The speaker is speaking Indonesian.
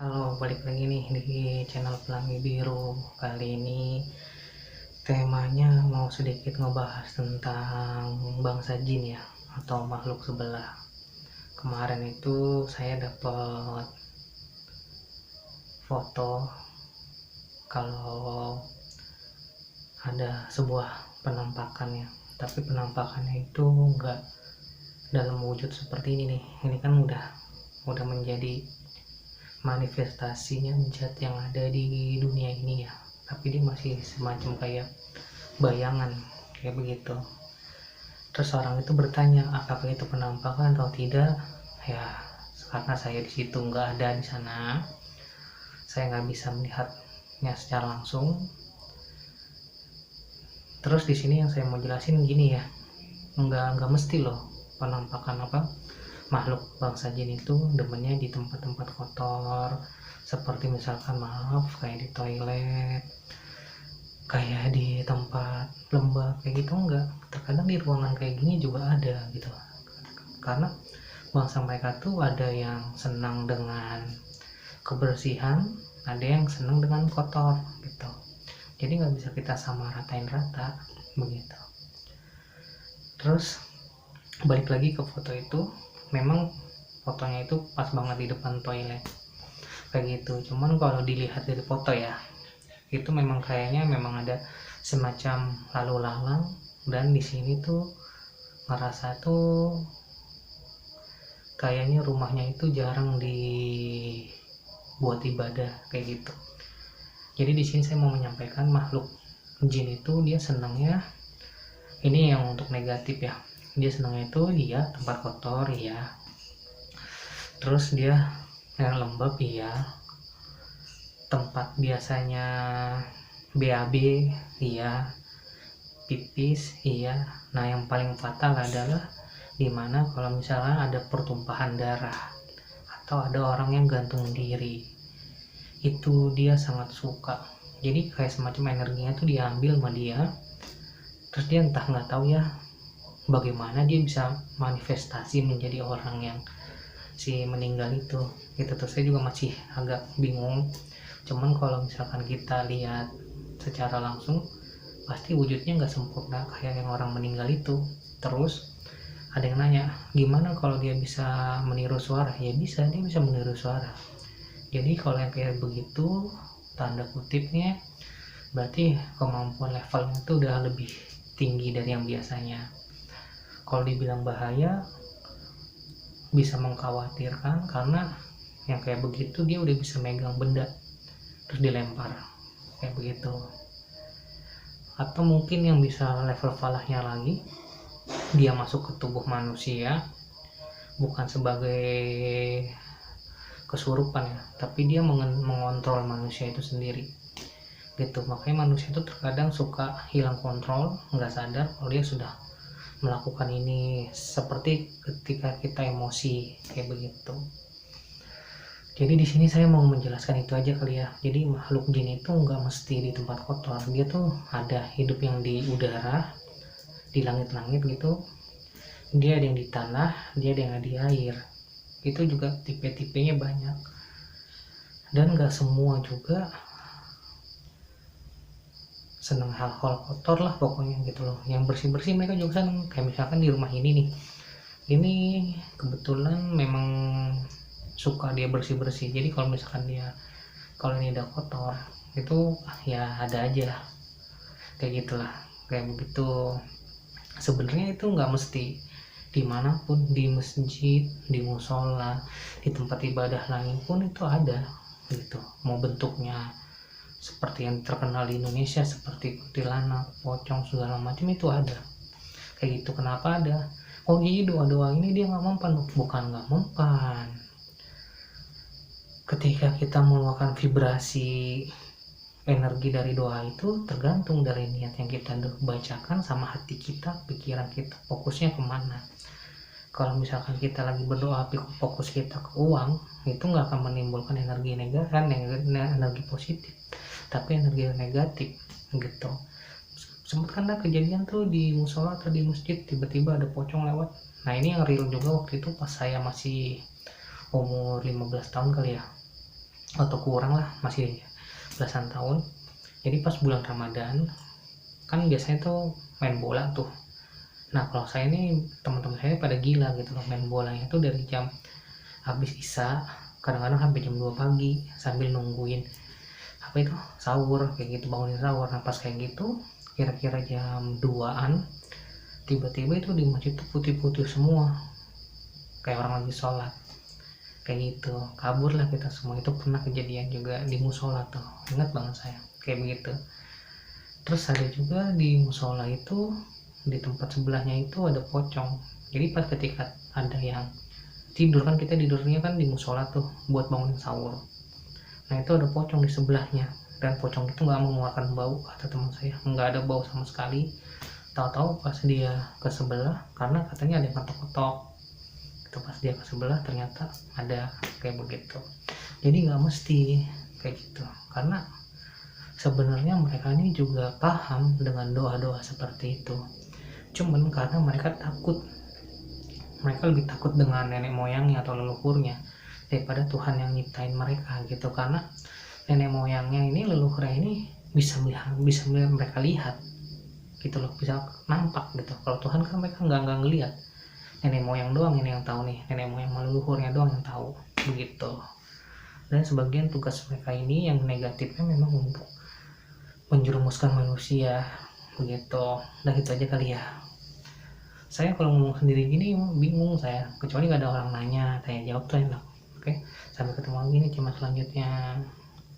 Halo, balik lagi nih di channel Pelangi Biru. Kali ini temanya mau sedikit ngebahas tentang bangsa jin ya, atau makhluk sebelah. Kemarin itu saya dapat foto kalau ada sebuah penampakan ya, tapi penampakannya itu enggak dalam wujud seperti ini nih. Ini kan udah menjadi manifestasinya zat yang ada di dunia ini ya, tapi dia masih semacam kayak bayangan kayak begitu. Terus orang itu bertanya apakah itu penampakan atau tidak ya, karena saya di situ nggak ada di sana, saya nggak bisa melihatnya secara langsung. Terus di sini yang saya mau jelasin gini ya, nggak mesti loh penampakan makhluk bangsa jin itu demennya di tempat-tempat kotor, seperti misalkan maaf kayak di toilet, kayak di tempat lembab kayak gitu. Enggak, terkadang di ruangan kayak gini juga ada gitu, karena bangsa mereka tuh ada yang senang dengan kebersihan, ada yang senang dengan kotor gitu. Jadi nggak bisa kita sama ratain rata begitu. Terus balik lagi ke foto itu, memang fotonya itu pas banget di depan toilet kayak gitu. Cuman kalau dilihat dari foto ya, itu memang kayaknya memang ada semacam lalu lalang, dan di sini tuh ngerasa tuh kayaknya rumahnya itu jarang dibuat ibadah kayak gitu. Jadi di sini saya mau menyampaikan makhluk jin itu dia senangnya, ini yang untuk negatif ya, dia senangnya itu iya tempat kotor iya, terus dia yang lembab iya, tempat biasanya BAB iya, pipis iya. Nah yang paling fatal adalah dimana kalau misalnya ada pertumpahan darah atau ada orang yang gantung diri, itu dia sangat suka. Jadi kayak semacam energinya tuh diambil sama dia, terus dia entah nggak tahu ya bagaimana dia bisa manifestasi menjadi orang yang si meninggal itu gitu. Terus saya juga masih agak bingung. Cuman kalau misalkan kita lihat secara langsung pasti wujudnya nggak sempurna kayak yang orang meninggal itu. Terus ada yang nanya gimana kalau dia bisa meniru suara. Ya bisa, dia bisa meniru suara. Jadi kalau yang kayak begitu, tanda kutipnya berarti kemampuan levelnya itu udah lebih tinggi dari yang biasanya. Kalau dibilang bahaya, bisa mengkhawatirkan, karena yang kayak begitu dia udah bisa megang benda terus dilempar kayak begitu. Atau mungkin yang bisa level falahnya lagi, dia masuk ke tubuh manusia bukan sebagai kesurupan ya, tapi dia mengontrol manusia itu sendiri gitu. Makanya manusia itu terkadang suka hilang kontrol, nggak sadar kalau dia sudah melakukan ini, seperti ketika kita emosi kayak begitu. Jadi di sini saya mau menjelaskan itu aja kali ya. Jadi makhluk jin itu nggak mesti di tempat kotor, dia tuh ada hidup yang di udara, di langit-langit gitu, dia ada yang di tanah, dia ada yang di air. Itu juga tipe-tipenya banyak, dan nggak semua juga seneng hal-hal kotor lah pokoknya gitu loh. Yang bersih-bersih mereka juga seneng. Kayak misalkan di rumah ini nih, ini kebetulan memang suka dia bersih-bersih. Jadi kalau misalkan dia kalau ini udah kotor itu ya ada aja kayak gitulah, kayak begitu. Sebenarnya itu nggak mesti dimanapun, di masjid, di musola, di tempat ibadah lain pun itu ada gitu. Mau bentuknya seperti yang terkenal di Indonesia seperti kuntilanak, pocong segala macam itu ada kayak gitu. Kenapa ada? Oh jadi doa-doa ini dia nggak mempan? Bukan nggak mempan. Ketika kita mengeluarkan vibrasi energi dari doa itu tergantung dari niat yang kita bacakan sama hati kita, pikiran kita fokusnya kemana. Kalau misalkan kita lagi berdoa fokus kita ke uang, itu nggak akan menimbulkan energi negatif, energi positif, tapi energi negatif gitu. Sempat kan ada kejadian tuh di musola atau di masjid, tiba-tiba ada pocong lewat. Nah ini yang real juga waktu itu pas saya masih umur 15 tahun kali ya. atau kurang lah, masih belasan tahun. Jadi pas bulan Ramadan kan biasanya tuh main bola tuh. Nah kalau saya ini teman-teman saya pada gila gitu loh, main bolanya tuh dari jam habis isya, kadang-kadang sampai jam 2 pagi sambil nungguin apa itu sahur kayak gitu, bangunin sahur. Nah pas kayak gitu kira-kira jam 2-an tiba-tiba itu di masjid tuh putih-putih semua kayak orang lagi sholat kayak gitu. Kabur lah kita semua. Itu pernah kejadian juga di musola tuh, ingat banget saya kayak begitu. Terus ada juga di musola itu, di tempat sebelahnya itu ada pocong. Jadi pas ketika ada yang tidur kan, kita tidurnya kan di musola tuh buat bangunin sahur. Nah itu ada pocong di sebelahnya, dan pocong itu nggak mengeluarkan bau, kata teman saya, nggak ada bau sama sekali. Tahu-tahu pas dia ke sebelah, karena katanya ada yang ketok-ketok itu, pas dia ke sebelah ternyata ada kayak begitu. Jadi nggak mesti kayak gitu, karena sebenarnya mereka ini juga paham dengan doa-doa seperti itu, cuman karena mereka takut, mereka lebih takut dengan nenek moyangnya atau leluhurnya daripada Tuhan yang nyiptain mereka gitu. Karena nenek moyangnya ini, leluhurnya ini bisa mereka lihat gitu loh, bisa nampak gitu. Kalau Tuhan kan mereka nggak ngelihat, nenek moyang doang ini yang tahu nih, nenek moyang leluhurnya doang yang tahu begitu. Dan sebagian tugas mereka ini yang negatifnya memang untuk menjerumuskan manusia begitu. Udah itu aja kali ya. Saya kalau ngomong sendiri gini bingung saya, kecuali nggak ada orang nanya, tanya jawab tuh enak. Oke, sampai ketemu lagi nih cuma selanjutnya.